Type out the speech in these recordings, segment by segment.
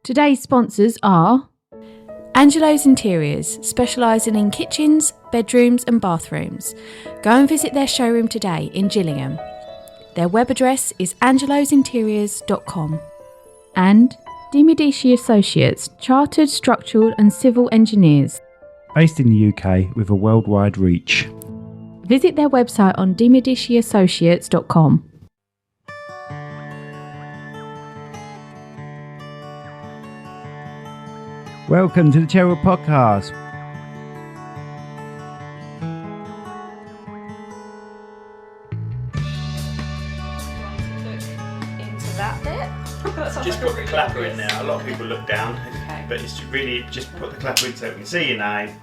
Today's sponsors are Angelo's Interiors, specialising in kitchens, bedrooms and bathrooms. Go and visit their showroom today in Gillingham. Their web address is angelosinteriors.com. And Dimodici Associates, Chartered Structural and Civil Engineers. Based in the UK with a worldwide reach. Visit their website on dimodiciassociates.com. Welcome to the Cheryl Podcast. Into that bit. Just put the clapper in there. A lot of people look down, but it's really just put the clapper in so we can see your name.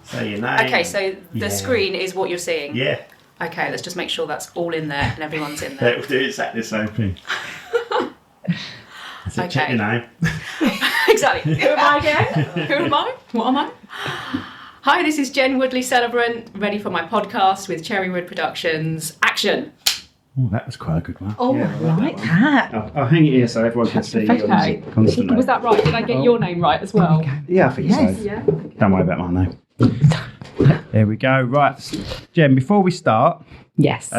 Say your name. Okay, so the screen is what you're seeing? Yeah. Okay, let's just make sure that's all in there and everyone's in there. We'll do exactly the same thing. So check your name. Exactly. Who am I again? Who am I? What am I? Hi, this is Jen Woodley, Celebrant, ready for my podcast with Cherrywood Productions. Action! Oh, that was quite a good one. Oh, yeah, like that. I'll hang it here so everyone can see you constantly. Was that right? Did I get your name right as well? Yeah, I think so. Yeah. Don't worry about my name. There we go. Right, Jen, before we start... Yes.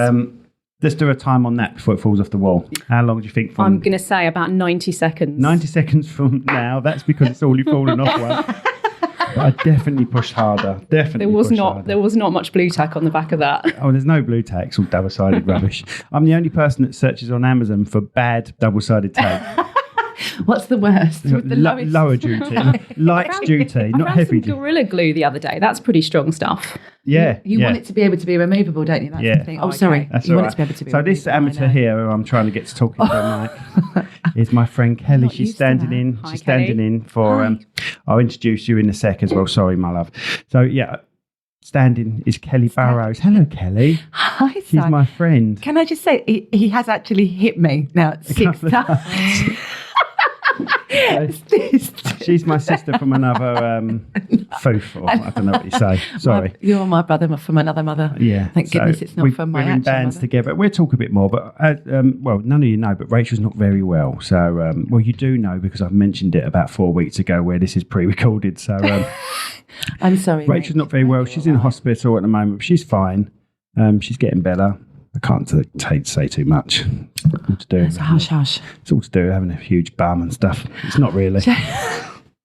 Let's do a time on that before it falls off the wall. How long do you think from... I'm going to say about 90 seconds. 90 seconds from now. That's because it's already fallen off one. But I definitely pushed harder. There was not much blue tack on the back of that. Oh, there's no blue tack. It's all double-sided rubbish. I'm the only person that searches on Amazon for bad double-sided tape. What's the worst? The lower duty. Light duty, not heavy duty. Gorilla Glue the other day. That's pretty strong stuff. Yeah. You want it to be able to be removable, don't you? That's the thing. Oh, sorry. That's you all want right. it to be able to be So removable. this amateur here who I'm trying to get to talking to tonight is my friend Kelly. She's standing in. Hi, She's standing Kelly. in for... I'll introduce you in a sec as well. Sorry, my love. So, yeah... Standing is Kelly Burrows. Hello, Kelly. Hi, She's son. my friend. Can I just say, he has actually hit me now 6 times. She's my sister from another foof, or I don't know what you say. Sorry. You're my brother from another mother. Yeah. Thank goodness it's not from my We're in actual bands mother. together. We'll talk a bit more, but well, none of you know, but Rachel's not very well. So, well, you do know because I've mentioned it about 4 weeks ago where this is pre-recorded. So, I'm sorry. Rachel's not very well. She's in hospital at the moment, but she's fine. She's getting better. I can't say too much. It's all to do. It's hush. It's all to do with having a huge bum and stuff. It's not really.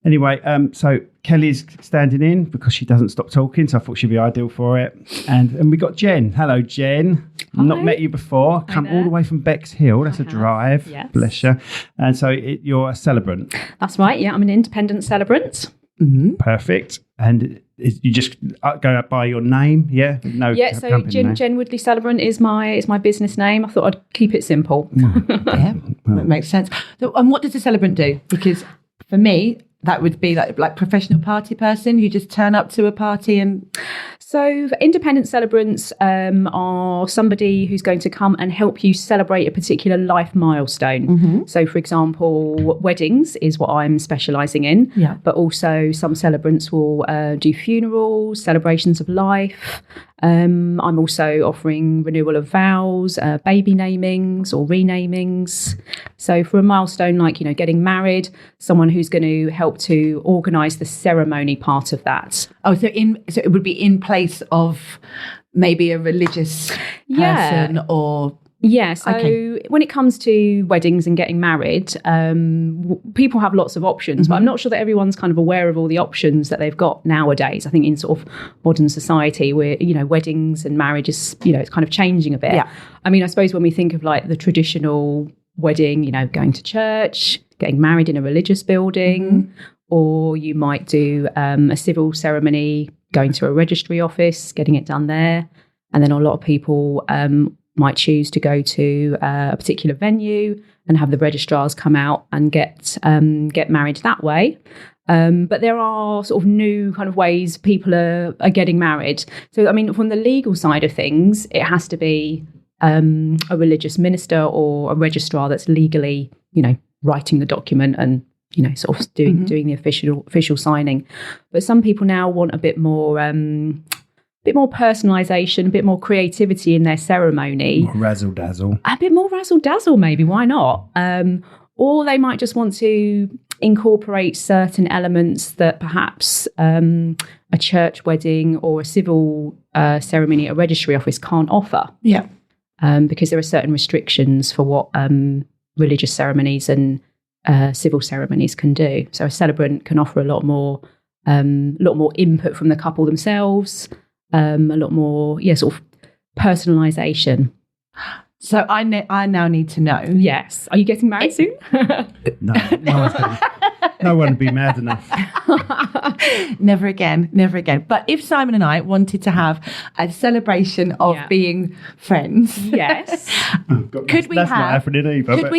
Anyway, so Kelly's standing in because she doesn't stop talking, so I thought she'd be ideal for it. And we got Jen. Hello, Jen. Hi. Not met you before. Come all the way from Bexhill. That's a drive. Yes. Bless you. And so you're a celebrant. That's right. Yeah, I'm an independent celebrant. Mm-hmm. Perfect. And you just go out by your name, yeah? No. Yeah, so company name. Jen Woodley Celebrant is my business name. I thought I'd keep it simple. Yeah, that makes sense. So, and what does a celebrant do? Because for me, that would be like professional party person. You just turn up to a party and... So independent celebrants are somebody who's going to come and help you celebrate a particular life milestone. Mm-hmm. So, for example, weddings is what I'm specialising in. Yeah. But also some celebrants will do funerals, celebrations of life. I'm also offering renewal of vows, baby namings or renamings. So for a milestone like, getting married, someone who's going to help to organise the ceremony part of that. Oh, so it would be in place of maybe a religious person or... Yeah, so when it comes to weddings and getting married, people have lots of options, but I'm not sure that everyone's kind of aware of all the options that they've got nowadays. I think in sort of modern society where, weddings and marriage is, it's kind of changing a bit. Yeah. I mean, I suppose when we think of like the traditional wedding, going to church, getting married in a religious building, or you might do a civil ceremony, going to a registry office, getting it done there. And then a lot of people might choose to go to a particular venue and have the registrars come out and get married that way. But there are sort of new kind of ways people are getting married. So, I mean, from the legal side of things, it has to be a religious minister or a registrar that's legally, writing the document and, sort of doing the official signing. But some people now want a bit more personalisation, a bit more creativity in their ceremony. More razzle dazzle. A bit more razzle dazzle, maybe. Why not? Or they might just want to incorporate certain elements that perhaps a church wedding or a civil ceremony at a registry office can't offer. Yeah. Because there are certain restrictions for what religious ceremonies and civil ceremonies can do. So a celebrant can offer a lot more input from the couple themselves, a lot more, sort of personalisation. So I now need to know. Yes. Are you getting married soon? No one would be mad enough. Never again. But if Simon and I wanted to have a celebration of being friends, yes, could we that's have? Not happening either. Could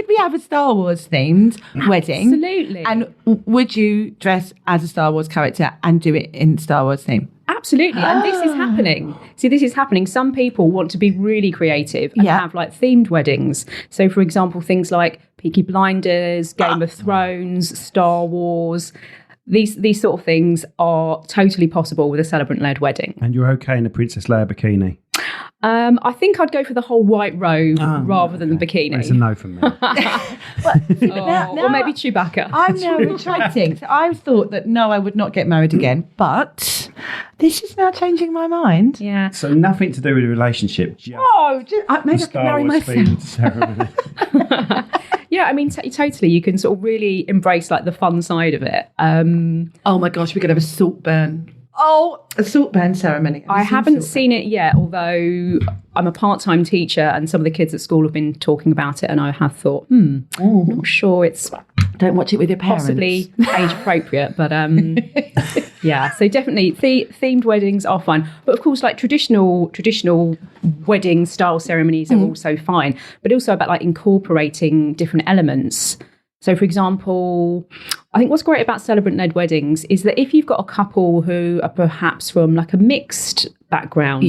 we have a Star Wars themed wedding? Absolutely. And would you dress as a Star Wars character and do it in Star Wars theme? Absolutely. And this is happening. See, this is happening. Some people want to be really creative and have like themed weddings. So, for example, things like Peaky Blinders, Game of Thrones, Star Wars. These sort of things are totally possible with a celebrant-led wedding. And you're okay in a Princess Leia bikini? I think I'd go for the whole white robe rather than the bikini. That's a no from me. Or maybe Chewbacca. I'm now retracting. So I thought that no, I would not get married again, but this is now changing my mind. Yeah. So nothing to do with a relationship. Just Maybe I could marry myself. Ceremony. Yeah, I mean, totally. You can sort of really embrace like the fun side of it. Oh my gosh, we're going to have a salt burn. Oh, a salt burn ceremony. I haven't seen it yet, although I'm a part-time teacher and some of the kids at school have been talking about it, and I have thought, I'm not sure it's Don't watch it with your parents. possibly age appropriate, but yeah. So definitely themed weddings are fun, but of course, like traditional wedding style ceremonies are also fine, but also about like incorporating different elements. So, for example, I think what's great about celebrant-led weddings is that if you've got a couple who are perhaps from like a mixed background,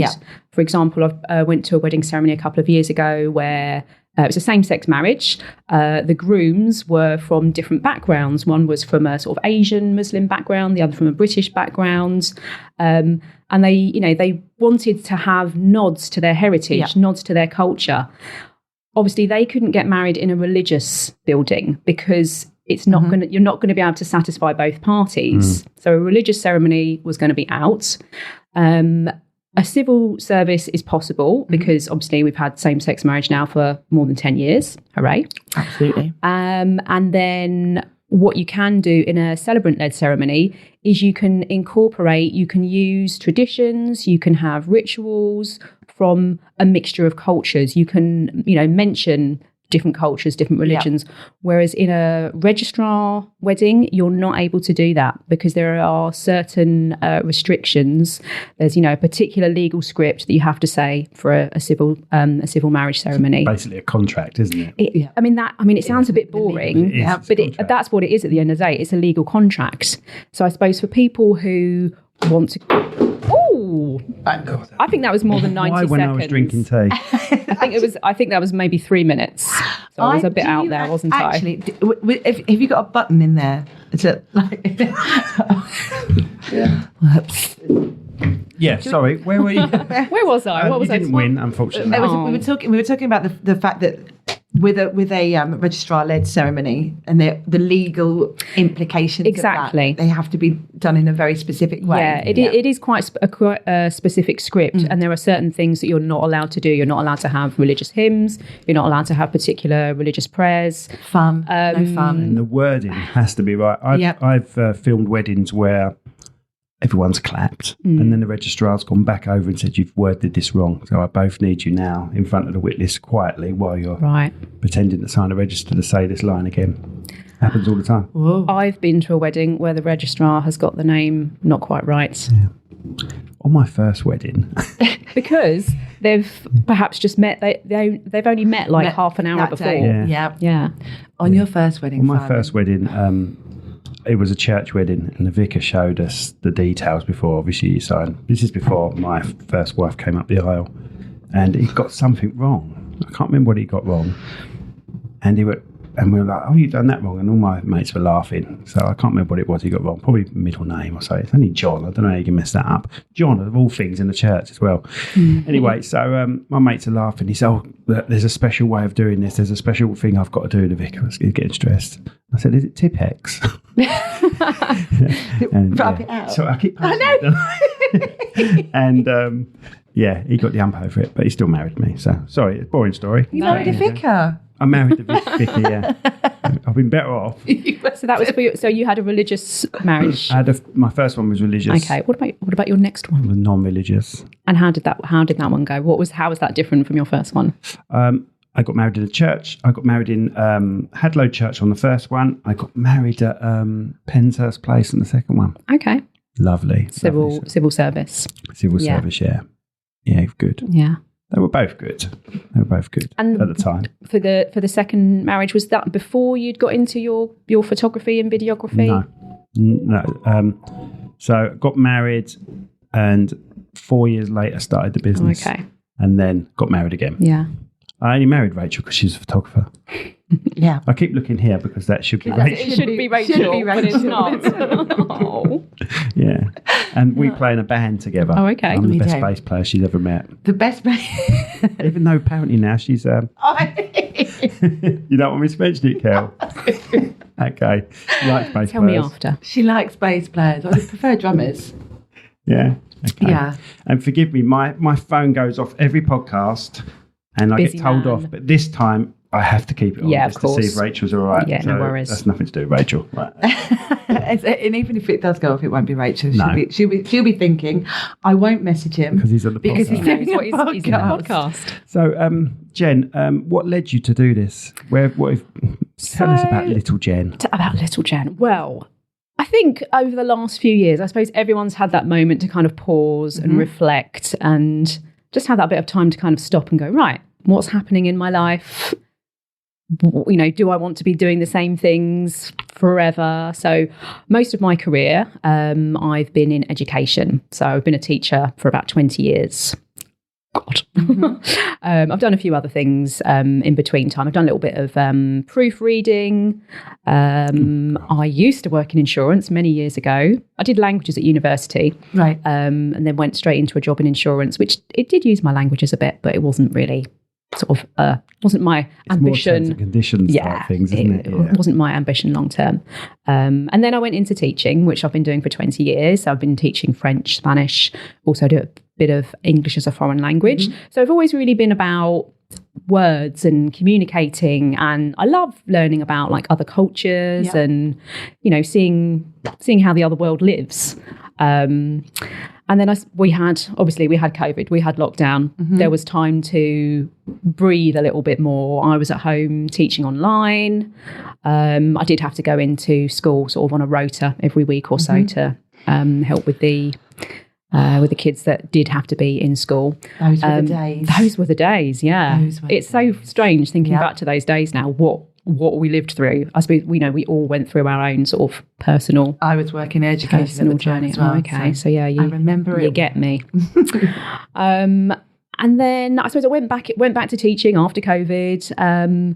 for example, I went to a wedding ceremony a couple of years ago where it was a same-sex marriage. The grooms were from different backgrounds. One was from a sort of Asian Muslim background, the other from a British background. And they wanted to have nods to their heritage, nods to their culture. Obviously, they couldn't get married in a religious building because it's not you're not going to be able to satisfy both parties. So a religious ceremony was going to be out. A civil service is possible because obviously we've had same-sex marriage now for more than 10 years. Hooray. Absolutely. And then what you can do in a celebrant-led ceremony is you can use traditions, you can have rituals from a mixture of cultures. You can, mention different cultures, different religions. Whereas in a registrar wedding, you're not able to do that because there are certain restrictions. There's, a particular legal script that you have to say for a civil marriage ceremony. Basically a contract, isn't it? I mean, it sounds a bit boring, but that's what it is at the end of the day. It's a legal contract. So I suppose for people who want to... I think that was more than 90 seconds. When I was drinking tea. I think that was maybe 3 minutes. So I was a bit out there, wasn't I? Actually, have you got a button in there? Yeah, sorry. Where were you? Where was I? What was you I? didn't win, unfortunately. We were talking about the fact that with a registrar-led ceremony and the legal implications Exactly. of that, they have to be done in a very specific way. Yeah, it is quite a specific script, and there are certain things that you're not allowed to do. You're not allowed to have religious hymns. You're not allowed to have particular religious prayers. No fun. And the wording has to be right. I've filmed weddings where everyone's clapped and then the registrar's gone back over and said, you've worded this wrong, so I both need you now in front of the witness quietly while you're pretending to sign a register to say this line again. Happens all the time. Whoa. I've been to a wedding where the registrar has got the name not quite right. Yeah. On my first wedding. Because they've perhaps just met, they've only met like half an hour before. Yeah. On your first wedding, On my Simon. first wedding, it was a church wedding and the vicar showed us the details before obviously you signed. This is before my first wife came up the aisle and he got something wrong. I can't remember what he got wrong. And we were like, oh, you've done that wrong. And all my mates were laughing. So I can't remember what it was he got wrong. Probably middle name or so. It's only John. I don't know how you can mess that up. John, of all things, in the church as well. Anyway, so my mates are laughing. He said, oh, there's a special way of doing this. There's a special thing I've got to do, the vicar. I was getting stressed. I said, is it Tipex? And, Rub it out. So I keep posting it. And he got the ump over it, but he still married me. So sorry, it's a boring story. You married a vicar. I married the vicar, yeah. I've been better off. So that was for you. So you had a religious marriage. My first one was religious. Okay. What about your next one? It was non-religious. And how did that one go? How was that different from your first one? I got married in a church. I got married in Hadlow Church on the first one. I got married at Penshurst Place on the second one. Okay. Lovely. Civil service. Civil service, yeah. Yeah, good. Yeah. They were both good. And at the time. For the second marriage, was that before you'd got into your photography and videography? No. So got married, and 4 years later started the business. Okay. And then got married again. Yeah. I only married Rachel because she's a photographer. Yeah. I keep looking here because that should be Rachel. It should be Rachel, but it's not. Oh. Yeah. And we play in a band together. Oh, okay. I'm the We best do. bass player she's ever met. The best Even though apparently now she's... You don't want me to mention it, Kel? Okay. She likes bass Tell me players. after. She likes bass players. I prefer drummers. Yeah. Okay. Yeah. And forgive me, my phone goes off every podcast and I Busy get told man. off. But this time I have to keep it on Yeah, of just to see course. if Rachel's all right. Yeah, no worries. That's nothing to do with Rachel. Right. And even if it does go off, it won't be Rachel. No. She'll be thinking, I won't message him Because he's on the because podcast. he's He knows doing what a he's in the podcast. podcast. So, Jen, what led you to do this? Tell us about little Jen. About little Jen. Well, I think over the last few years, I suppose everyone's had that moment to kind of pause and reflect and just have that bit of time to kind of stop and go, right, what's happening in my life? You know, do I want to be doing the same things forever? So most of my career, I've been in education. So I've been a teacher for about 20 years. God. I've done a few other things in between time. I've done a little bit of proofreading. I used to work in insurance many years ago. I did languages at university. Right. And then went straight into a job in insurance, which it did use my languages a bit, but it wasn't really wasn't my ambition. More terms and conditions type things, isn't it? It wasn't my ambition long term. And then I went into teaching, which I've been doing for 20 years. So I've been teaching French, Spanish, also do a bit of English as a foreign language. So I've always really been about words and communicating, and I love learning about like other cultures and, you know, seeing how the other world lives. And then we had COVID, we had lockdown. There was time to breathe a little bit more. I was at home teaching online. I did have to go into school sort of on a rota every week or so to help with the kids that did have to be in school. Those were the days. Those were the days, yeah. Those were the It's so strange thinking back to those days now, what we lived through. I suppose, you know, we all went through our own sort of personal I was working in education personal at the time journey. as well. Oh, okay, so yeah, I remember you it. get me. And then I suppose I went back to teaching after COVID,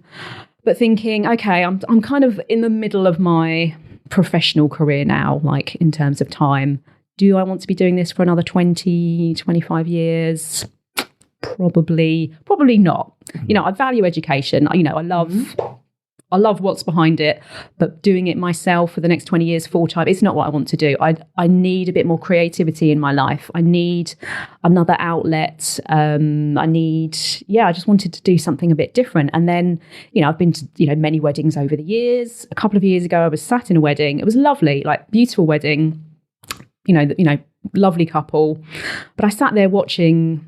but thinking, okay, I'm kind of in the middle of my professional career now, like in terms of time. Do I want to be doing this for another 20, 25 years? Probably not. You know, I value education. You know, I love what's behind it, but doing it myself for the next 20 years full time, it's not what I want to do. I need a bit more creativity in my life. I need another outlet. I just wanted to do something a bit different. And then, you know, I've been to, you know, many weddings over the years. A couple of years ago, I was sat in a wedding. It was lovely, like beautiful wedding, you know, lovely couple. But I sat there watching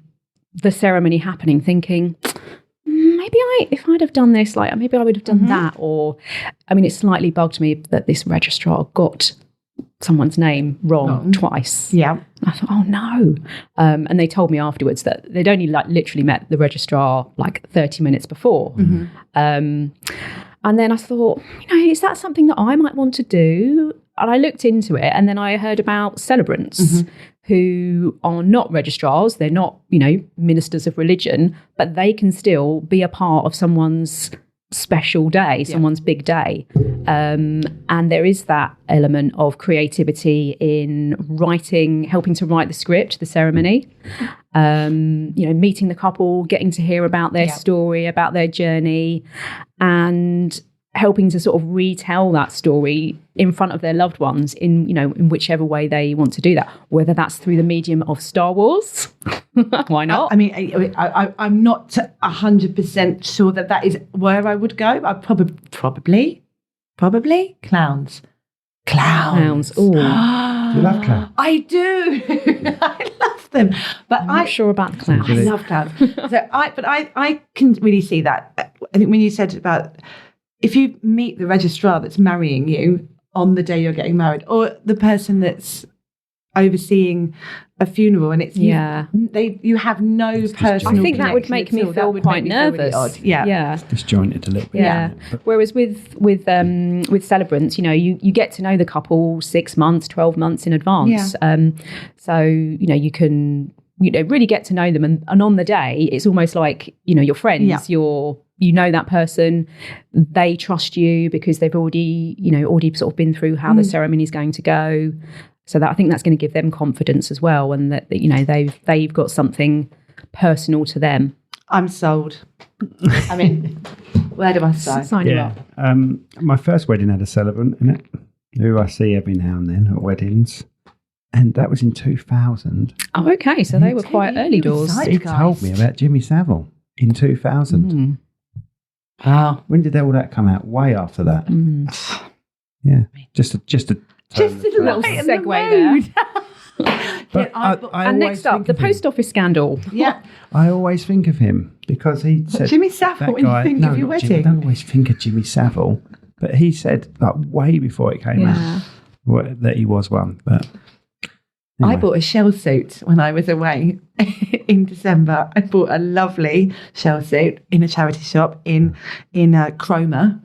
the ceremony happening thinking, maybe if I'd have done this, like maybe I would have done that. Or, I mean, it slightly bugged me that this registrar got someone's name wrong twice. Yeah. I thought, oh no. And they told me afterwards that they'd only like literally met the registrar like 30 minutes before. And then I thought, you know, is that something that I might want to do? And I looked into it, and then I heard about celebrants who are not registrars. They're not, you know, ministers of religion, but they can still be a part of someone's special day, someone's big day. And there is that element of creativity in writing, helping to write the script, the ceremony, you know, meeting the couple, getting to hear about their story, about their journey, and helping to sort of retell that story in front of their loved ones in whichever way they want to do that, whether that's through the medium of Star Wars. Why not? I mean, I'm not 100% sure that is where I would go. I probably clowns. Ooh. Do you love clowns? I do. I love them. But I'm not sure about the clowns. I love clowns. I can really see that. I think when you said about if you meet the registrar that's marrying you on the day you're getting married, or the person that's overseeing a funeral, and it's you have no personal. I think that would make me feel quite nervous. Really yeah. Disjointed a little bit. Yeah. Whereas with celebrants, you get to know the couple 6 months, 12 months in advance. Yeah. So you can really get to know them, and on the day it's almost like your friends. Yeah. You know that person, they trust you because they've already sort of been through how the ceremony is going to go. So that I think that's going to give them confidence as well, and that they've got something personal to them. I'm sold. I mean, where do I start? Sign you up. My first wedding had a celebrant in it, who I see every now and then at weddings, and that was in 2000. Oh, okay. So they were quite early doors. He told me about Jimmy Savile in 2000. Wow. When did all that come out? Way after that. Yeah. Just a little segue there. But and next up, the post office scandal. Yeah. I always think of him because he said Jimmy Savile when you think of your wedding. I don't always think of Jimmy Savile, but he said way before it came out that he was one. But anyway. I bought a shell suit when I was away in December. I bought a lovely shell suit in a charity shop in Cromer,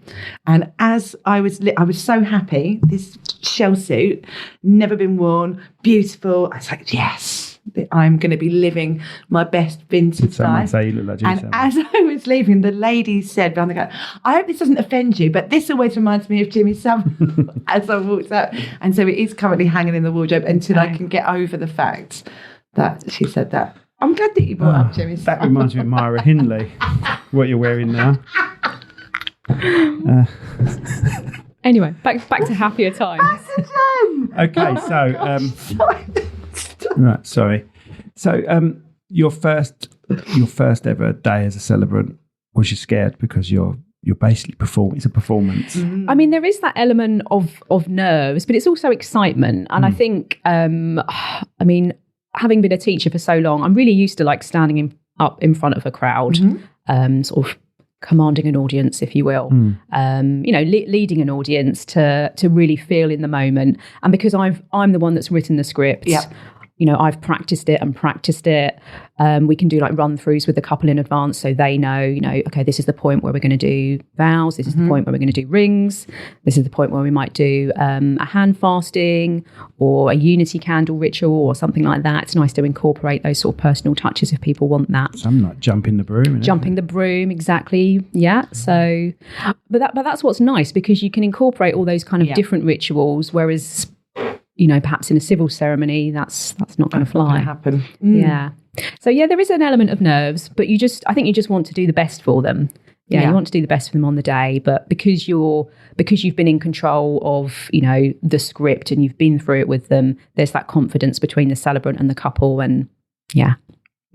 and as I was so happy. This shell suit, never been worn, beautiful. I was like, yes, I'm going to be living my best vintage life. Say you look like Jimmy and Savile. as I was leaving, the lady said behind the counter, I hope this doesn't offend you, but this always reminds me of Jimmy Savile as I walked out. And so it is currently hanging in the wardrobe until I can get over the fact that she said that. I'm glad that you brought up Jimmy Savile. That reminds me of Myra Hindley, what you're wearing now. Anyway, back to happier times. Okay, so right, sorry. So your first ever day as a celebrant, was you scared because you're basically performing? It's a performance. I mean, there is that element of nerves, but it's also excitement. And I think, having been a teacher for so long, I'm really used to standing up in front of a crowd, sort of commanding an audience, if you will, leading an audience to really feel in the moment. And because I'm the one that's written the script, I've practiced it. We can do run-throughs with the couple in advance so they know, okay, this is the point where we're going to do vows. This is the point where we're going to do rings. This is the point where we might do a hand fasting or a unity candle ritual or something like that. It's nice to incorporate those sort of personal touches if people want that. Some like jumping the broom. Jumping the broom, exactly. Yeah. So, but that's what's nice because you can incorporate all those kind of different rituals, whereas perhaps in a civil ceremony, that's not going to fly. Not going to happen. Yeah. So there is an element of nerves, but I think you just want to do the best for them. Yeah, you want to do the best for them on the day, but because you've been in control of, the script and you've been through it with them, there's that confidence between the celebrant and the couple, and yeah.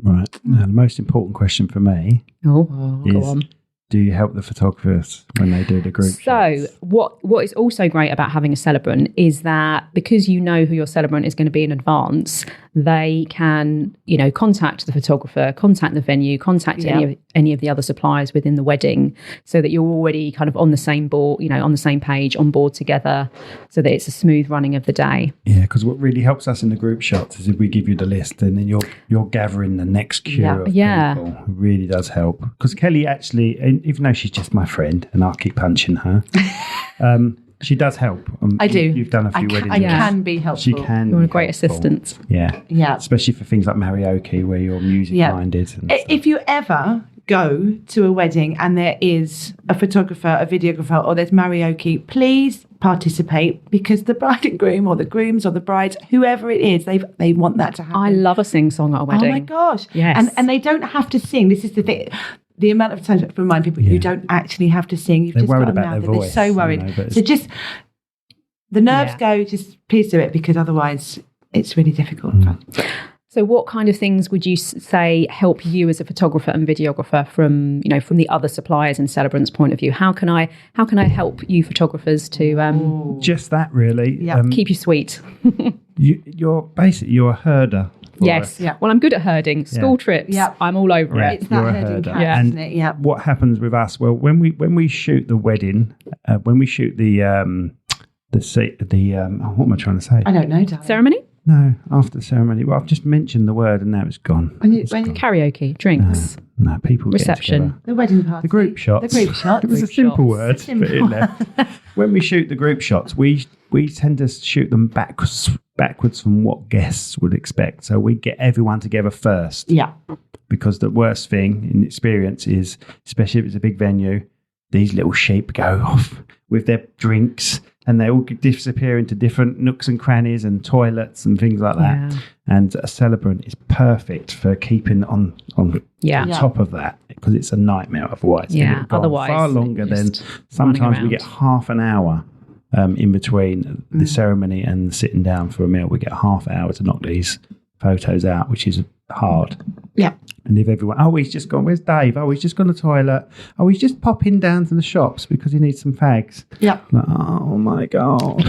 Right. Now, the most important question for me go is, on. do you help the photographers when they do the group shots? So what is also great about having a celebrant is that because you know who your celebrant is going to be in advance, they can, contact the photographer, contact the venue, contact any of the other suppliers within the wedding, so that you're already kind of on the same board, on the same page, on board together, so that it's a smooth running of the day. Yeah, because what really helps us in the group shots is if we give you the list and then you're gathering the next queue of people. It really does help. Because Kelly actually, even though she's just my friend and I'll keep punching her, she does help. I do. You've done a few weddings. I can be helpful. She can. You're a great assistant. Yeah. Yeah. Especially for things like karaoke where you're music-minded. And if you ever go to a wedding and there is a photographer, a videographer, or there's karaoke, please participate, because the bride and groom, or the grooms or the brides, whoever it is, they want that to happen. I love a sing-song at a wedding. Oh my gosh. Yes. And they don't have to sing. This is the thing. the amount of times I remind people you don't actually have to sing. You've They're just worried got a about mouth. their voice, They're so worried. but So just the nerves Yeah. go. Just please do it, because otherwise it's really difficult. So what kind of things would you say help you as a photographer and videographer from the other suppliers and Celebrant's point of view? How can I help you photographers to just that really. Yeah. keep you sweet? You're a herder. for Yes. us. Yeah. Well, I'm good at herding. School trips. Yeah. I'm all over Yeah. it. It's that You're a herding herder. cat, Yeah. isn't it? Yeah. What happens with us? Well, when we shoot the wedding, when we shoot the what am I trying to say? I don't know, darling. Ceremony, No, after the ceremony. Well, I've just mentioned the word and now it's gone. When you- It's when you- gone. karaoke, drinks. No, people get Reception. together. The wedding party. The group shots. The group shots. It was a Group simple shots. word, but it left. When we shoot the group shots, we tend to shoot them backwards from what guests would expect. So we get everyone together first. Yeah. Because the worst thing in experience is, especially if it's a big venue, these little sheep go off with their drinks and they all disappear into different nooks and crannies and toilets and things like that. Yeah. And a Celebrant is perfect for keeping on Yeah. top of that, because it's a nightmare otherwise. It Yeah, would have gone otherwise far longer than just sometimes running we get around. half an hour in between the ceremony and sitting down for a meal. We get half an hour to knock these photos out, which is hard. Yeah. And if everyone, he's just gone, where's Dave? He's just gone to the toilet. He's just popping down to the shops because he needs some fags. Yeah. Like, oh my God.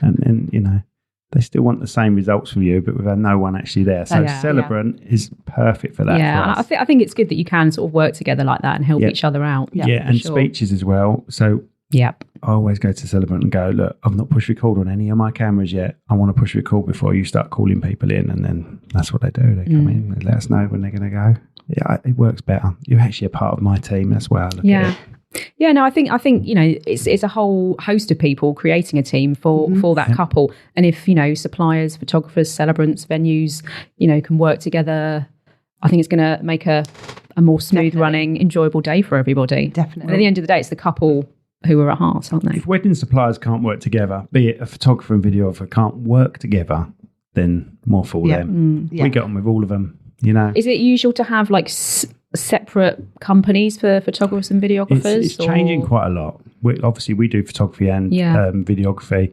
And then, they still want the same results from you, but with no one actually there. So Yeah. Celebrant is perfect for that. Yeah, for and us. I think it's good that you can sort of work together like that and help Yeah. each other out. Yeah, for and sure. speeches as well. So Yep. I always go to Celebrant and go, look, I've not pushed record on any of my cameras yet. I want to push record before you start calling people in. And then that's what they do. They come in, they let us know when they're going to go. Yeah, it works better. You're actually a part of my team. That's why I look Yeah. at it. Yeah, no, I think it's a whole host of people creating a team for that couple. And if, suppliers, photographers, celebrants, venues, can work together, I think it's going to make a more smooth running, enjoyable day for everybody. Definitely. And at the end of the day, it's the couple who are at heart, aren't they? If wedding suppliers can't work together, be it a photographer and videographer can't work together, then more for them. Yeah. We get on with all of them, Is it usual to have like separate companies for photographers and videographers? It's changing quite a lot. Obviously, we do photography and videography,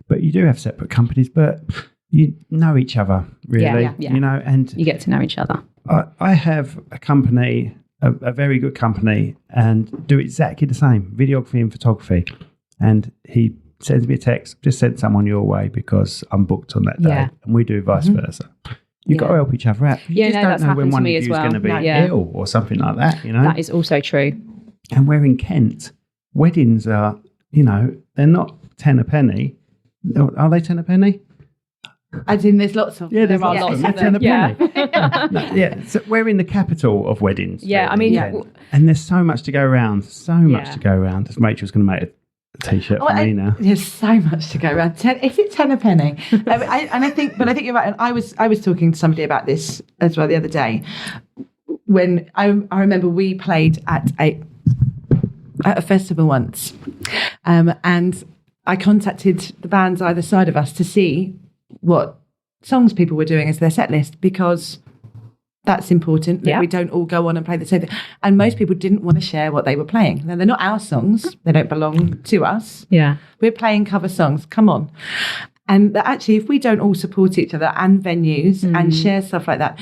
but you do have separate companies, but you know each other, really. Yeah. And You get to know each other. I have a company, a very good company, and do exactly the same, videography and photography. And he sends me a text, just send someone your way because I'm booked on that day. Yeah. And we do vice versa. You've got to help each other out. You Yeah, just no, don't that's know when happened to one of me you as is well. going to be Yeah. ill or something like that, That is also true. And we're in Kent. Weddings are, they're not 10 a penny. Are they 10 a penny? As in, there's lots of. Yeah, there's There are lots of lots them. of They're them. 10 a penny. Yeah, so we're in the capital of weddings. Yeah, I in mean, Kent. And there's so much to go around. So much to go around. Rachel's going to make a T-shirt for me now. There's so much to go around. Is it 10 a penny? I think you're right. And I was talking to somebody about this as well the other day. When I remember we played at a festival once, and I contacted the bands either side of us to see what songs people were doing as their set list, because that's important that we don't all go on and play the same thing. And most people didn't want to share what they were playing. Now, they're not our songs. They don't belong to us. Yeah. We're playing cover songs. Come on. And that actually, if we don't all support each other and venues and share stuff like that,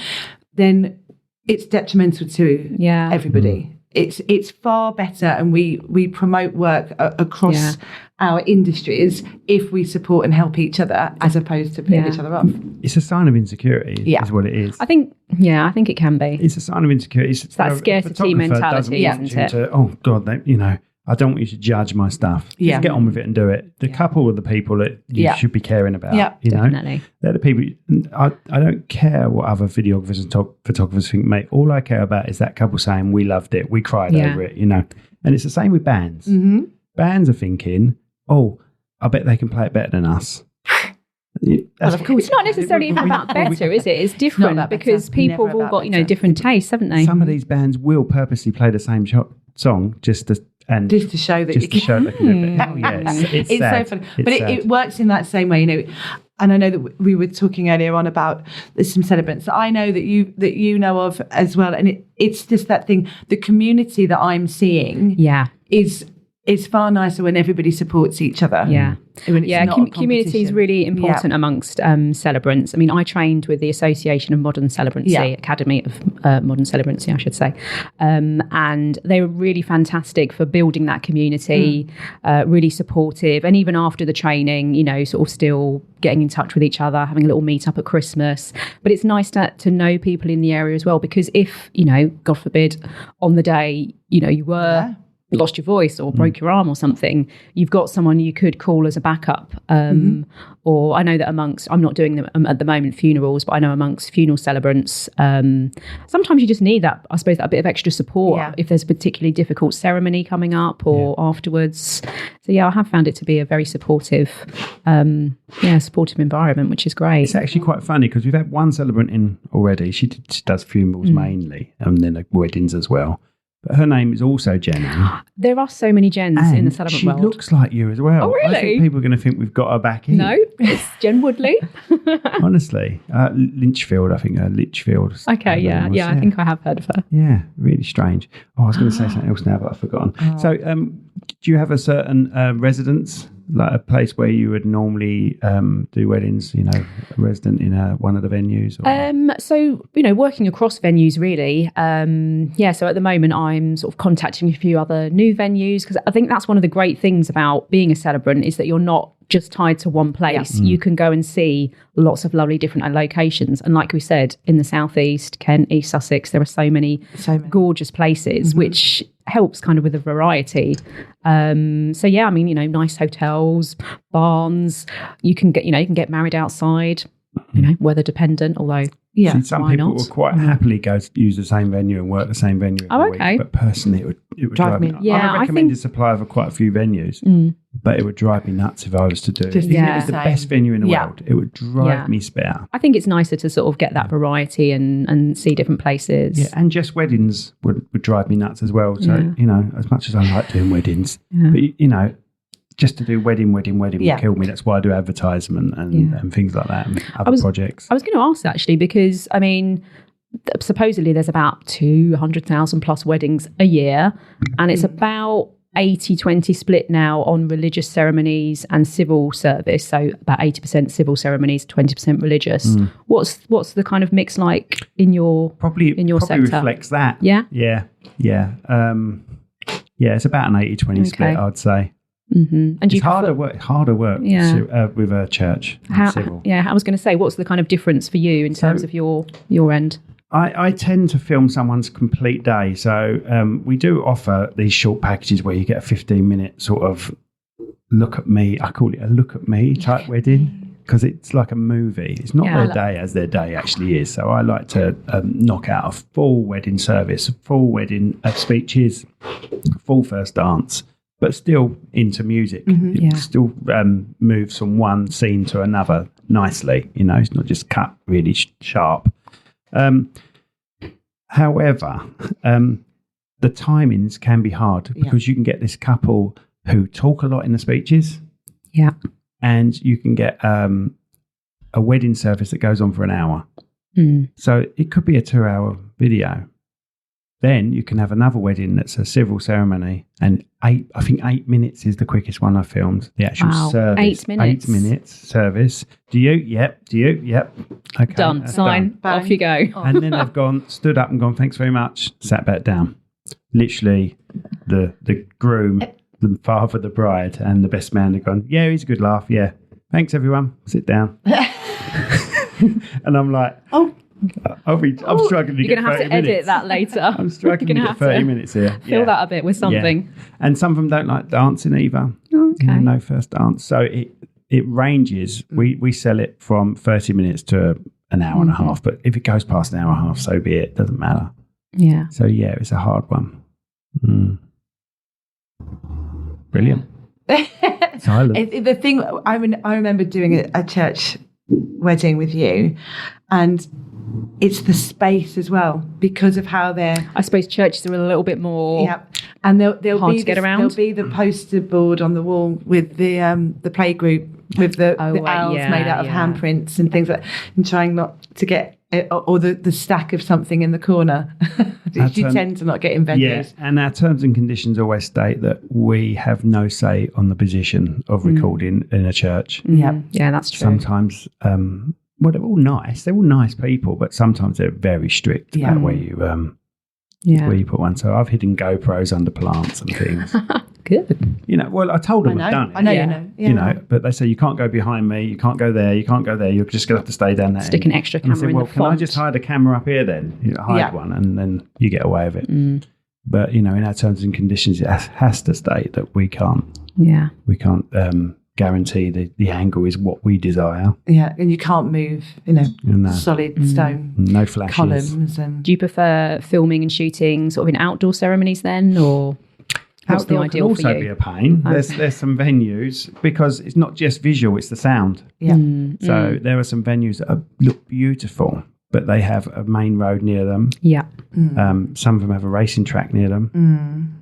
then it's detrimental to everybody. It's far better, and we promote work across our industries if we support and help each other, as opposed to putting each other off. It's a sign of insecurity, is what it is. I think it can be. It's a sign of insecurity. It's that scarcity mentality, isn't it? Oh, God, I don't want you to judge my stuff. Yeah. Just get on with it and do it. The couple are the people that you should be caring about. Yeah, definitely. They're the people. I don't care what other videographers and photographers think, mate. All I care about is that couple saying, we loved it, we cried over it, And it's the same with bands. Mm-hmm. Bands are thinking, oh, I bet they can play it better than us. Well, of course. It's not necessarily about better, is it? It's different about because better. people have Never all got, about better. different tastes, haven't they? Some of these bands will purposely play the same song just to show that you they can do it. Oh, yeah, it's It's sad. so funny. It's But sad. it works in that same way. and I know that we were talking earlier on about there's some celebrants that I know that you know of as well, and it's just that thing. The community that I'm seeing, is far nicer when everybody supports each other. Yeah. When it's not a community is competition. really important amongst celebrants. I mean, I trained with the Association of Modern Celebrancy, Academy of Modern Celebrancy, I should say. And they were really fantastic for building that community, really supportive. And even after the training, you know, sort of still getting in touch with each other, having a little meet up at Christmas. But it's nice to know people in the area as well, because if, you know, God forbid, on the day, you know, you were... lost your voice or broke your arm or something, you've got someone you could call as a backup. Or I know that I'm not doing them at the moment, funerals, but I know amongst funeral celebrants, sometimes you just need that, I suppose, that bit of extra support if there's a particularly difficult ceremony coming up or afterwards. So I have found it to be a very supportive environment, which is great. It's actually quite funny because we've had one celebrant in already. She does funerals mainly, and then weddings as well. But her name is also Jen. There are so many Jens in the celebrant world. She looks like you as well. Oh, really? I think people are going to think we've got her back in. No, it's Jen Woodley. Honestly. Litchfield, I think. Litchfield. Okay, yeah. I think I have heard of her. Yeah, really strange. Oh, I was going to say something else now, but I've forgotten. So, do you have a certain residence, like a place where you would normally do weddings, you know, a resident in one of the venues? Or? So, you know, working across venues really. So at the moment I'm sort of contacting a few other new venues, because I think that's one of the great things about being a celebrant is that you're not just tied to one place. You can go and see lots of lovely different locations. And like we said, in the southeast, Kent, East Sussex, there are so many gorgeous places, which helps kind of with the variety. I mean, you know, nice hotels, barns. You can get married outside. You know, weather dependent, although some people will quite happily go to use the same venue and work the same venue every week. But personally, it would drive me nuts. I'm a recommended supplier for quite a few venues, but it would drive me nuts if I was to do it. Even if it was the best venue in the world, it would drive me spare. I think it's nicer to sort of get that variety and see different places. Yeah, and just weddings would drive me nuts as well. So, you know, as much as I like doing weddings, but, you know, just to do wedding would kill me. That's why I do advertisement and things like that and other projects. I was going to ask actually, because I mean, supposedly there's about 200,000 plus weddings a year, and it's about 80-20 split now on religious ceremonies and civil service. So about 80% civil ceremonies, 20% religious. What's the kind of mix like in your sector? Reflects that. Yeah. It's about an 80-20 split, I'd say. And it's harder work with a church. Civil. I was going to say, what's the kind of difference for you in terms of your end? I tend to film someone's complete day. So we do offer these short packages where you get a 15-minute sort of look at me. I call it a look at me type wedding, because it's like a movie. It's not their day as their day actually is. So I like to knock out a full wedding service, full wedding speeches, full first dance, but still into music. It still moves from one scene to another nicely. You know, it's not just cut really sharp. However, the timings can be hard because you can get this couple who talk a lot in the speeches. Yeah. And you can get a wedding service that goes on for an hour. So it could be a 2-hour video. Then you can have another wedding that's a civil ceremony, and 8 minutes is the quickest one I filmed. The actual service. 8 minutes. 8 minutes service. Do you? Yep. Do you? Yep. Okay. Done. Sign. Done. Off you go. And then they've stood up and gone, thanks very much, sat back down. Literally, the groom, the father, the bride, and the best man have gone, yeah, he's a good laugh. Yeah. Thanks, everyone. Sit down. And I'm like, I'm struggling to get 30 minutes. You're going to have to edit that later. I'm struggling to get 30 minutes here. Fill that a bit with something. Yeah. And some of them don't like dancing either. Okay. No first dance. So it ranges. We sell it from 30 minutes to an hour and a half. But if it goes past an hour and a half, so be it. Doesn't matter. Yeah. So, it's a hard one. Brilliant. Silent. The thing, I remember doing a church wedding with you, and it's the space as well, because of how they're... I suppose churches are a little bit more... Yeah. And there'll hard be to get around. There'll be the poster board on the wall with the playgroup with the right, owls yeah, made out of yeah. handprints and things like that, and trying not to get or the stack of something in the corner. You tend to not get in venues. Yeah, and our terms and conditions always state that we have no say on the position of recording in a church. Yeah, that's true. Sometimes, well, they're all nice. They're all nice people, but sometimes they're very strict about where you put one. So I've hidden GoPros under plants and things. Good. You know, well, I told them I've done it. I know, Yeah. you know. Yeah. You know, but they say you can't go behind me, you can't go there, you can't go there. You're just going to have to stay down there. Stick an extra And I camera said, in well, the can I font. just hide a camera up here then? You know, hide one, and then you get away with it. But you know, in our terms and conditions, it has to state that we can't guarantee the angle is what we desire. Yeah, and you can't move, solid stone No flashes. columns. And Do you prefer filming and shooting sort of in outdoor ceremonies then, or what's the Outdoor ideal can for also you? be a pain. There's some venues, because it's not just visual, it's the sound. yeah, So there are some venues that look beautiful, but they have a main road near them. Yeah. Some of them have a racing track near them.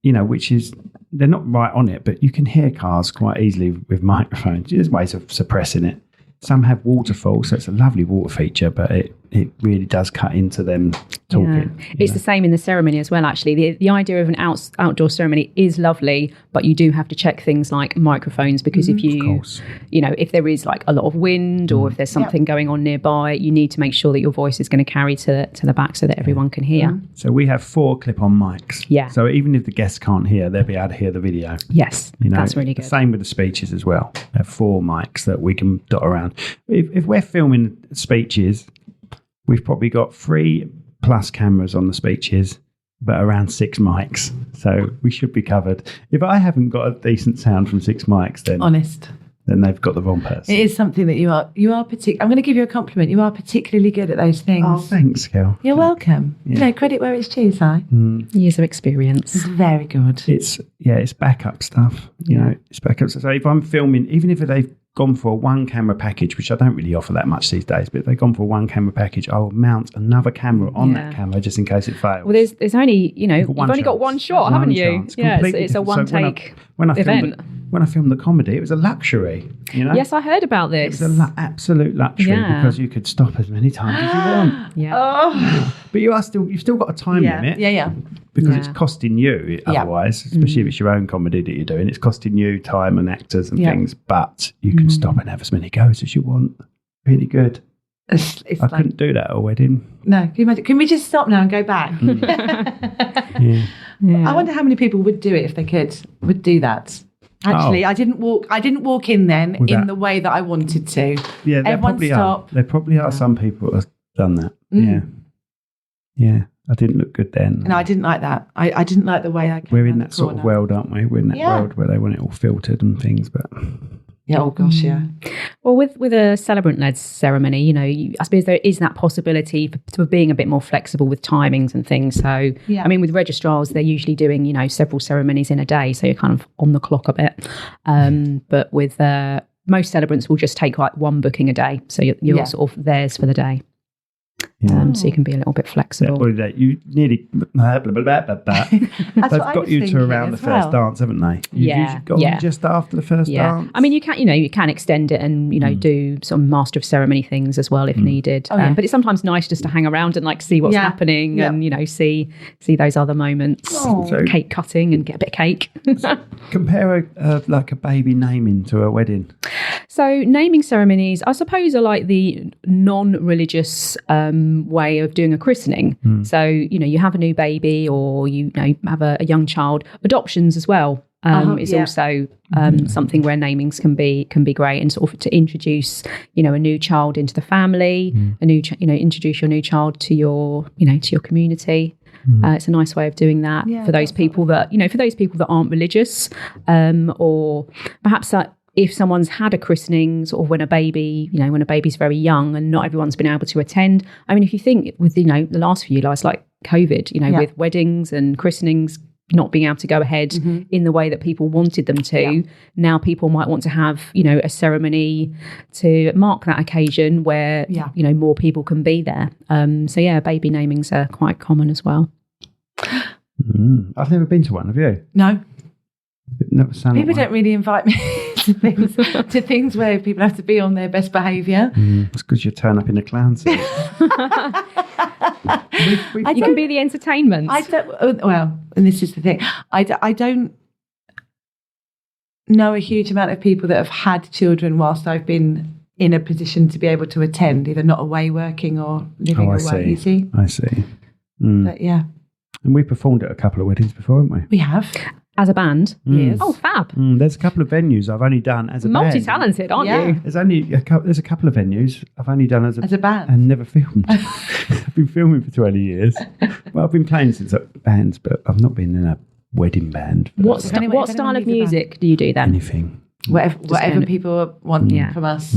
Which is, they're not right on it, but you can hear cars quite easily with microphones. There's ways of suppressing it. Some have waterfall, so it's a lovely water feature, but it really does cut into them talking. Yeah. It's the same in the ceremony as well, actually. The idea of an outdoor ceremony is lovely, but you do have to check things like microphones, because if if there is like a lot of wind or if there's something going on nearby, you need to make sure that your voice is going to carry to the back so that everyone can hear. So we have 4 clip-on mics. Yeah. So even if the guests can't hear, they'll be able to hear the video. Yes, that's really good. Same with the speeches as well. We have 4 mics that we can dot around. If we're filming speeches, we've probably got 3+ cameras on the speeches, but around 6 mics. So we should be covered. If I haven't got a decent sound from 6 mics, then they've got the wrong person. it is something that you are particular. I'm going to give you a compliment. You are particularly good at those things. Oh, thanks, Kel. You're welcome. Credit where it's due, Si. Years of experience. It's very good. It's backup stuff. It's backup. So if I'm filming, even if they've gone for a 1-camera package, which I don't really offer that much these days, but if they've gone for a 1-camera package, I'll mount another camera on that camera just in case it fails. Well, there's only, you've only got one shot, haven't you? Chance. Yeah, Completely it's a different. So one-take event. event. When I filmed the comedy, it was a luxury. Yes, I heard about It this. was an absolute luxury because you could stop as many times as you want. Yeah. But you've still got a time limit. Yeah. Because it's costing you otherwise, especially if it's your own comedy that you're doing. It's costing you time and actors and things, but you can stop and have as many goes as you want. Really good. It's I couldn't do that at a wedding. No, can you imagine? Can we just stop now and go back? Yeah. I wonder how many people would do it if they would do that. Actually, I didn't walk in then in the way that I wanted to. Yeah, there probably are. There probably are some people that have done that. Yeah. I didn't look good then. No, I didn't like that. I didn't like the way I came We're in around that the sort of corner. world, aren't we? We're in that world where they want it all filtered and things, but... Yeah, oh gosh, yeah. Well, with a celebrant-led ceremony, I suppose there is that possibility for being a bit more flexible with timings and things. So, I mean, with registrars, they're usually doing, several ceremonies in a day, so you're kind of on the clock a bit. But with most celebrants will just take like 1 booking a day, so you're sort of theirs for the day. So you can be a little bit flexible. You nearly blah, blah, blah, blah, blah, blah. They've got you to around the first dance, haven't they? You've usually got on just after the first dance. I mean, you can extend it and do some master of ceremony things as well if needed. But it's sometimes nice just to hang around and like see what's happening and see those other moments. So, cake cutting and get a bit of cake. Compare like a baby naming to a wedding. So naming ceremonies, I suppose, are like the non-religious way of doing a christening. So, you have a new baby or, have a young child. Adoptions as well is also something where namings can be great, and sort of to introduce, a new child into the family, introduce your new child to your community. It's a nice way of doing that for those people that, aren't religious, or perhaps if someone's had a christening sort of when a baby's very young and not everyone's been able to attend. I mean, if you think with, the last few years, like COVID, with weddings and christenings not being able to go ahead in the way that people wanted them to, now people might want to have, a ceremony to mark that occasion where, more people can be there. Baby namings are quite common as well. I've never been to one, have you? No. People don't really invite me to things where people have to be on their best behaviour. It's because you turn up in a clown suit. You can be the entertainment. Well, and this is the thing. I don't know a huge amount of people that have had children whilst I've been in a position to be able to attend, either not away working or living away. You see? I see. But yeah. And we performed at a couple of weddings before, haven't we? We have. As a band? Yes. Oh, fab. There's a couple of venues I've only done as a band. Multi-talented, aren't Yeah. you? There's a couple of venues I've only done as a band. and never filmed. I've been filming for 20 years. Well, I've been playing since bands, but I've not been in a wedding band. What style of music do you do then? Anything. Whatever people want from us.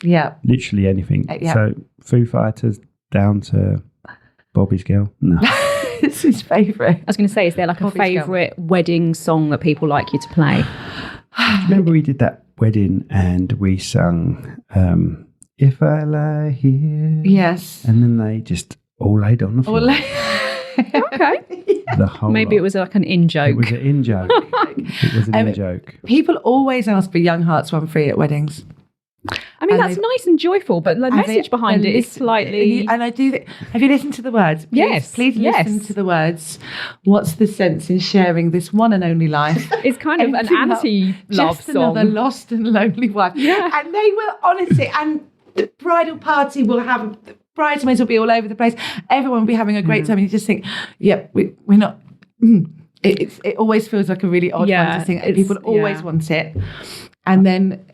Yeah. Literally anything. Yeah. So Foo Fighters down to Bobby's Girl. No. It's his favourite. I was going to say, is there like a favourite wedding song that people like you to play? Do you remember we did that wedding and we sung If I Lie Here? Yes. And then they just all laid on the floor. Okay. The whole Maybe lot. it was like an in-joke. It was an in-joke. It was an in-joke. People always ask for Young Hearts Run Free at weddings. I mean, And that's nice and joyful, but the message behind it is slightly... And I do... Have you listened to the words? Please listen to the words. What's the sense in sharing this one and only life? It's kind of an anti-love just song. Another lost and lonely wife. Yeah. And they will, honestly, and the bridal party will have... Bridesmaids will be all over the place. Everyone will be having a great time. And you just think, we're not... It always feels like a really odd one to sing. People always want it. And then,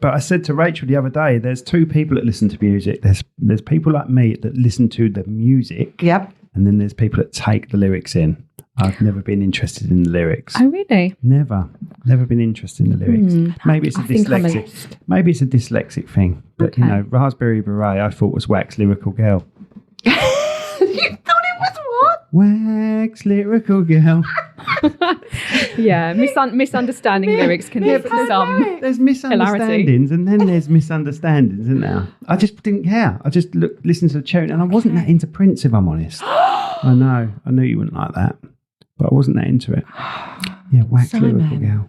But I said to Rachel the other day, there's two people that listen to music. There's people like me that listen to the music. Yep. And then there's people that take the lyrics in. I've never been interested in the lyrics. Oh, really? Never been interested in the lyrics. Maybe it's a dyslexic. Maybe it's a dyslexic thing. But Raspberry Beret, I thought was Wax Lyrical Girl. You thought it was what? Wax Lyrical Girl. Yeah, misunderstanding lyrics can lead to some. There's misunderstandings and then there's misunderstandings, isn't there? I just didn't care. I just listened to the tune and I wasn't that into Prince, if I'm honest. I know. I knew you wouldn't like that. But I wasn't that into it. Yeah, Wax Lyrical Girl.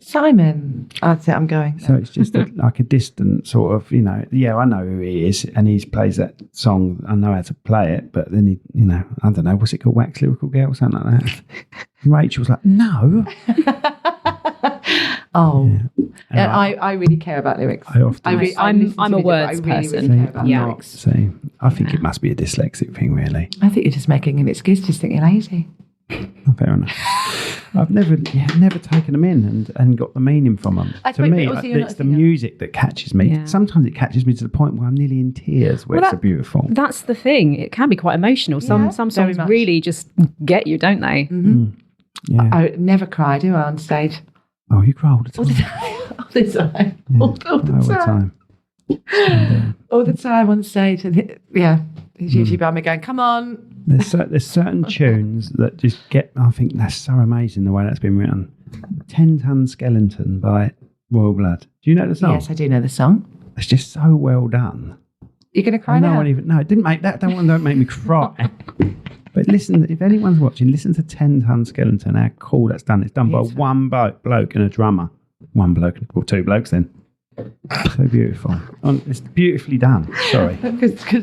Simon. That's it, I'm going. So it's just like a distant sort of, I know who he is and he plays that song. I know how to play it, but then I don't know, what's it called? Wax Lyrical Girl or something like that. And Rachel was like, no. Yeah. I really care about lyrics. I'm a words person. Really care about lyrics. I think it must be a dyslexic thing, really. I think you're just making an excuse, just think you're lazy. Fair enough. I've never taken them in and got the meaning from them. To me, it's the music that catches me. Yeah. Sometimes it catches me to the point where I'm nearly in tears, where it's so beautiful. That's the thing. It can be quite emotional. Some songs really just get you, don't they? Mm-hmm. Yeah. I never cry, do I, on stage? Oh, you cry all the time. All the time. Yeah. All the time. All the time on stage. And it's usually by me going, come on. There's certain tunes that just get, I think that's so amazing the way that's been written. 10-Ton Skeleton by Royal Blood. Do you know the song? Yes, I do know the song. It's just so well done. You're going to cry now? No, it didn't make that. Don't make me cry. But listen, if anyone's watching, listen to 10-Ton Skeleton, how cool that's done. It's done by one bloke and a drummer. One bloke, or two blokes then. So beautiful. It's beautifully done. Sorry.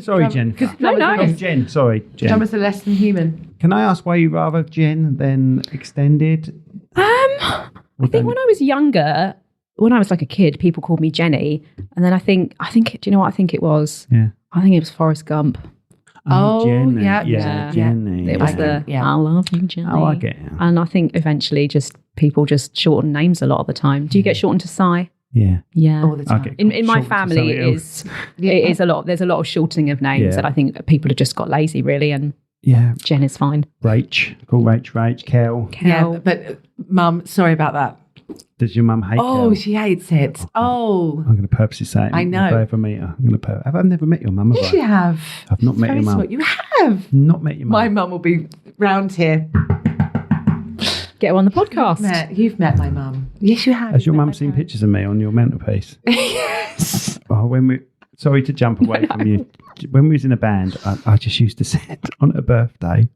Sorry, Jen. No. Jen. Sorry, Jen. Drummers are less than human. Can I ask why you rather Jen than extended? I think when I was younger, when I was like a kid, people called me Jenny. And then I think, do you know what I think it was? Yeah. I think it was Forrest Gump. Oh, Jenny. Yeah. Jenny. It was I love you, Jenny. Oh, I get it. And I think eventually people just shorten names a lot of the time. Do you get shortened to Si? Yeah. All the time. In my family, it is a lot. There's a lot of shortening of names that I think people have just got lazy, really. And Jen is fine. Rach. Call Rach. Kel. Yeah, but Mum, sorry about that. Does your mum hate Kel? Oh, she hates it. Oh. I'm going to purposely say it. I know. If I ever meet her, I'm going to have I never met your mum? Yes, you have. I've not met your mum. You have. Not met your mum. My mum will be round here. Get her on the podcast. You've met my mum. Yes, you have. Has your mum seen pictures of me on your mantelpiece? Yes. Oh, sorry to jump away from you. When we was in a band, I just used to set on her birthday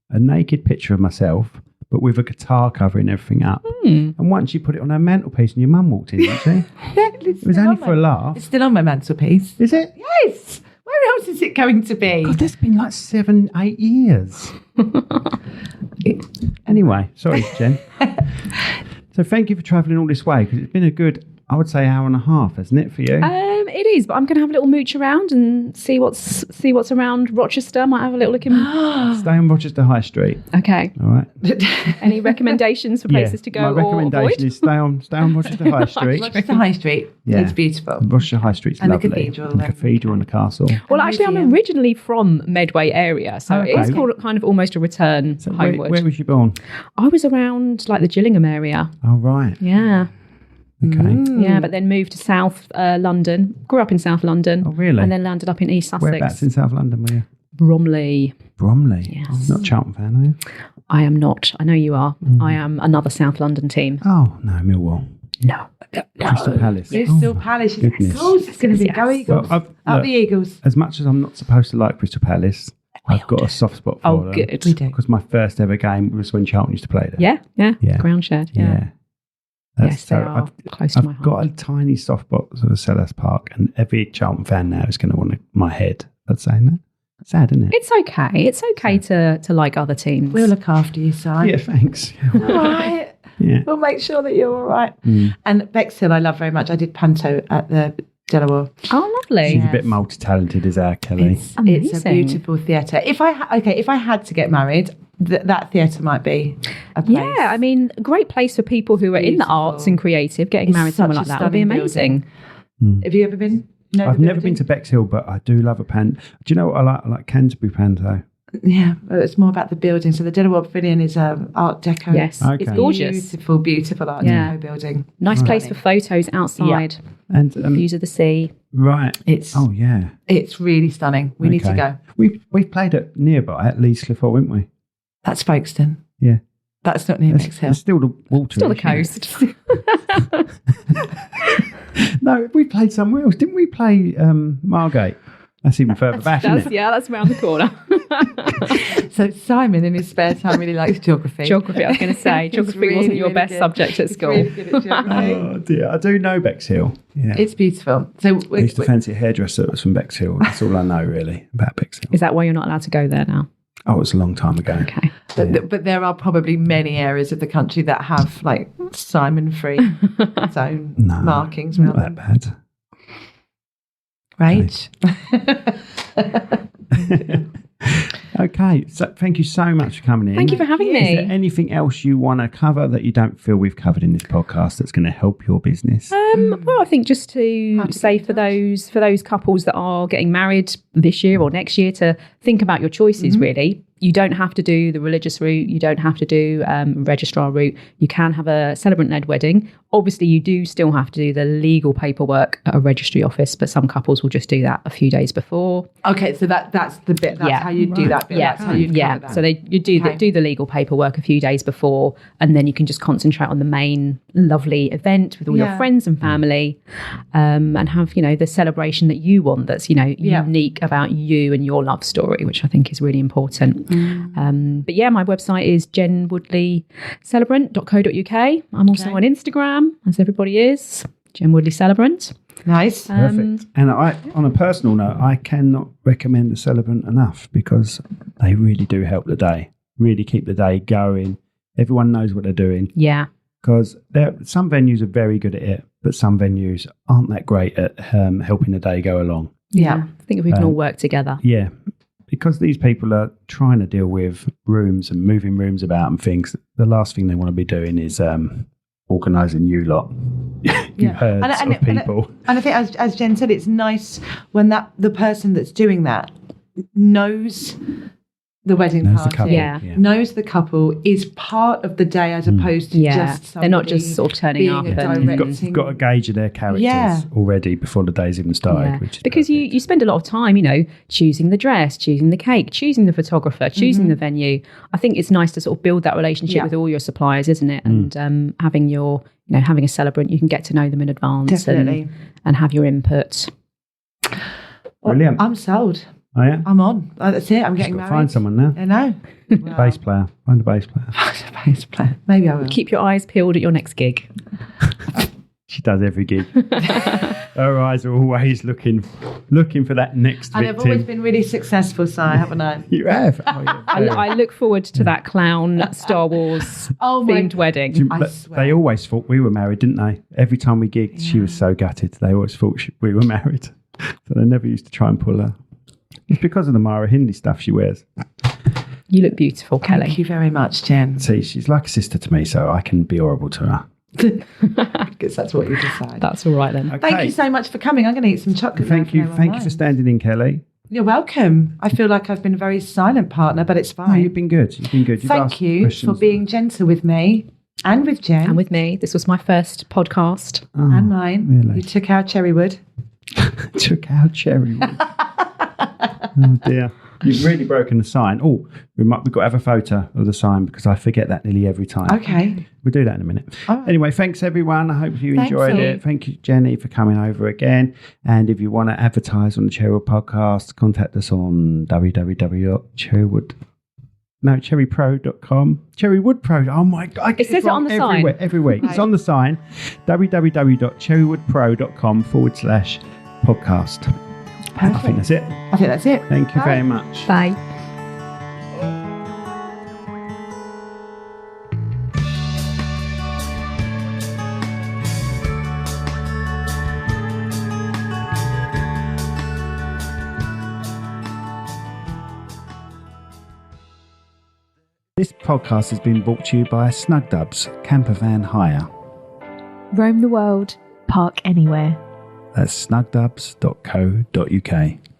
a naked picture of myself but with a guitar covering everything up. And once you put it on her mantelpiece and your mum walked in, didn't she? Yeah, It was only for a laugh. It's still on my mantelpiece. Is it? Yes. Where else is it going to be? God, there's been like 7-8 years. Anyway, sorry, Jen. So thank you for travelling all this way, because it's been a good, I would say, hour and a half, hasn't it, for you? It is, but I'm going to have a little mooch around and see what's around Rochester. Might have a little look in. Stay on Rochester High Street. Okay. All right. Any recommendations for places to go My or recommendation avoid? is stay on Rochester High Street. Rochester High Street. Yeah. It's beautiful. Rochester High Street's And the lovely. cathedral And the and- cathedral and the castle. Well, actually, I'm Museum. originally from Medway area, so Okay. it is called kind of almost a return So where homeward. was you born? I was around like the Gillingham area. Oh, right. Yeah. Okay. Yeah, but then moved to South London. Grew up in South London. Oh, really? And then landed up in East Sussex. Whereabouts in South London were you? Bromley. Bromley. Yes. Not a Charlton fan, are you? I am not. I know you are. I am another South London team. Oh, no, Millwall. No. Crystal Palace. Crystal Oh, Palace. goodness. Of course it's going to be. Yes. Go Eagles. Well, Up look, the Eagles. as much as I'm not supposed to like Crystal Palace, I've got a soft spot for Oh, them. good. We do. Because my first ever game was when Charlton used to play there. Yeah. Yeah. Ground shed. Yeah. Yes, they are close to my I've heart. got a tiny soft spot for Selhurst Park, and every Charlton fan now is going to want my head. That's saying that. Sad, isn't it? It's okay. It's okay to like other teams. We'll look after you, Si. Yeah, thanks. All right. Yeah. We'll make sure that you're all right. Mm. And Bexhill, I love very much. I did panto at the Delaware. Oh, lovely. She's a bit multi-talented, is our Kelly. It's a Amazing. beautiful theatre. If I had to get married, that theatre might be a place. Yeah, I mean, a great place for people who are in the Beautiful. arts and creative. Getting It's married somewhere such like a that would be stunning amazing. Have you ever been? No, I've never been to Bexhill, but I do love a panto. Do you know what I like? I like Canterbury panto. Yeah, it's more about the building. So the Delaware Pavilion is Art Deco. Yes, Okay. it's gorgeous. Beautiful Art Yeah. Deco building. Nice place for photos outside. And Views of the sea. right. It's Oh yeah. it's really stunning. We need to Okay. go. We've played it nearby at Leeds Cliff, haven't we? That's Folkestone. Yeah. That's not near It's Bexhill. still the water. Still the isn't it? coast. No, we played somewhere else. Didn't we play Margate? That's even further back, isn't it? Yeah, that's around the corner. So Simon, in his spare time, really likes geography. Geography, I was going to say. It's Geography really, wasn't your really best good. subject at It's school. really good at geography. Oh dear, I do know Bexhill. Yeah. It's beautiful. So I used to fancy a hairdresser that was from Bexhill. That's all I know really about Bexhill. Is that why you're not allowed to go there now? Oh, it was a long time ago. Okay. but there are probably many areas of the country that have like Simon-free zone No, markings not around that them. bad. Right? Okay, so thank you so much for coming in. Thank you for having Is there me. anything else you want to cover that you don't feel we've covered in this podcast that's going to help your business? Well, I think just to How to say get for in those couples that are getting married this year or next year to think about your choices. Really, you don't have to do the religious route. You don't have to do registrar route. You can have a celebrant-led wedding. Obviously, you do still have to do the legal paperwork at a registry office, but some couples will just do that a few days before. Okay, so that's the bit. That's Yeah. how you do that bit. Yeah, That's how you yeah. cover that. So you do Okay. do the legal paperwork a few days before, and then you can just concentrate on the main lovely event with all your Yeah. friends and family, and have the celebration that you want. That's Yeah. unique about you and your love story, which I think is really important. But yeah, my website is jenwoodleycelebrant.co.uk. I'm also Okay. on Instagram, as everybody is, Jen Woodley Celebrant. Nice. Perfect. And I, on a personal note, I cannot recommend the Celebrant enough because they really do help the day, really keep the day going. Everyone knows what they're doing Yeah. because some venues are very good at it, but some venues aren't that great at helping the day go along. Yeah. I think if we can all work together. Yeah, because these people are trying to deal with rooms and moving rooms about and things, the last thing they want to be doing is organising you lot, you herds of people. And I think, as Jen said, it's nice when the person that's doing that knows the wedding Knows the party, couple, Yeah. knows the couple, is part of the day as opposed to Yeah. just They're not somebody just sort of turning being up a and- You've got a gauge of their characters Yeah. already before the day's even started. Yeah. Which is Because perfect. you spend a lot of time, choosing the dress, choosing the cake, choosing the photographer, choosing the venue. I think it's nice to sort of build that relationship Yeah. with all your suppliers, isn't it? And having having a celebrant, you can get to know them in advance Definitely. and have your input. Brilliant. I'm sold. Oh, yeah? I'm on. That's it. I'm getting Got to married. find someone now. I know. Bass player. Find a bass player. Bass player. Maybe I will. Keep your eyes peeled at your next gig. She does every gig. Her eyes are always looking for that next And victim. I've always been really successful, Si, haven't I? You have. Oh, yeah. I look forward to that clown Star Wars Oh my- themed wedding. Do you- I but swear. they always thought we were married, didn't they? Every time we gigged, she was so gutted. They always thought we were married. So they never used to try and pull her. It's because of the Mara Hindley stuff she wears. You look beautiful, Kelly. Thank you very much, Jen. See, she's like a sister to me, so I can be horrible to her. Because that's what you decide. That's all right then. Okay. Thank you so much for coming. I'm going to eat some chocolate. Thank you for standing in, Kelly. You're welcome. I feel like I've been a very silent partner, but it's Oh, fine. you've been good. You've Thank asked you questions. for being gentle with me and with Jen And with me, this was my first podcast. and mine. really? You took our cherry wood. Took out cherry wood. Oh dear. You've really broken the sign. Oh, we've got to have a photo of the sign because I forget that nearly every time. Okay. We'll do that in a minute. All right. Anyway, thanks everyone. I hope you Thanks, enjoyed all. it. Thank you, Jenny, for coming over again. And if you want to advertise on the Cherrywood podcast, contact us on cherrypro.com. Cherrywoodpro. Oh my God. I get It says it wrong on the sign. every week. It's Right. on the sign. www.cherrywoodpro.com/podcast. I think that's it. I think that's it. Thank you Bye. very much. Bye. This podcast has been brought to you by Snugdubs Camper Van Hire. Roam the world, park anywhere. That's snugdubs.co.uk.